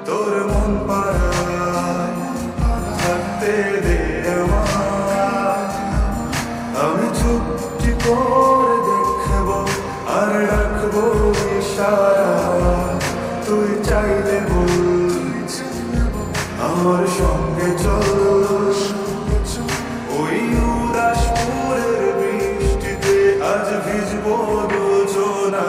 তোর মন পাড়ায় থাকতে দে আমায়। আমি চুপটি করে দেখবো আর রাখবো ইশারা। তুই চাইলে বল আমার সঙ্গে চল, ওই উদাসপুরের বৃষ্টিতে আজ ভিজবো দুজনা।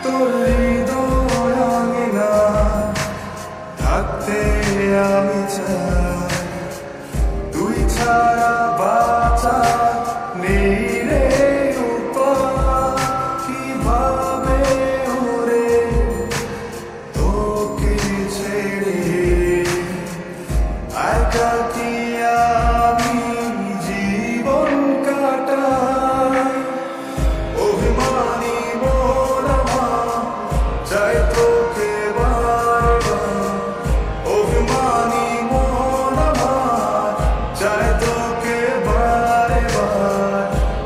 তোর হৃদয় আঙিনা থাকতে আমি চাই, তুই ছাড়া বাঁচা নেই রে উপায়। কিভাবে ওরে তোকে ছেড়ে একাকী আমি জীবন কাটাই। অভিমানী মন আমার চাই তোকে বারবার, অভিমানী মন আমার চাই তোকে বারবার।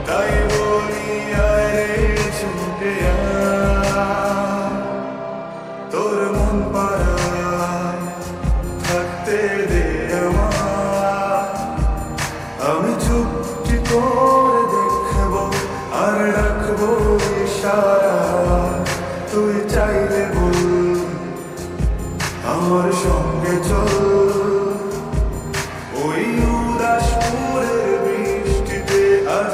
তাই বলি আয় রে ছুটে আয়, তোর মন পাড়ায় থাকতে দে আমায়। আমি চুপটি করে দেখবো আর রাখবো ইশারা। তুই চাইলে বল আমার সঙ্গে চল, ওই উদাসপুরের বৃষ্টিতে আজ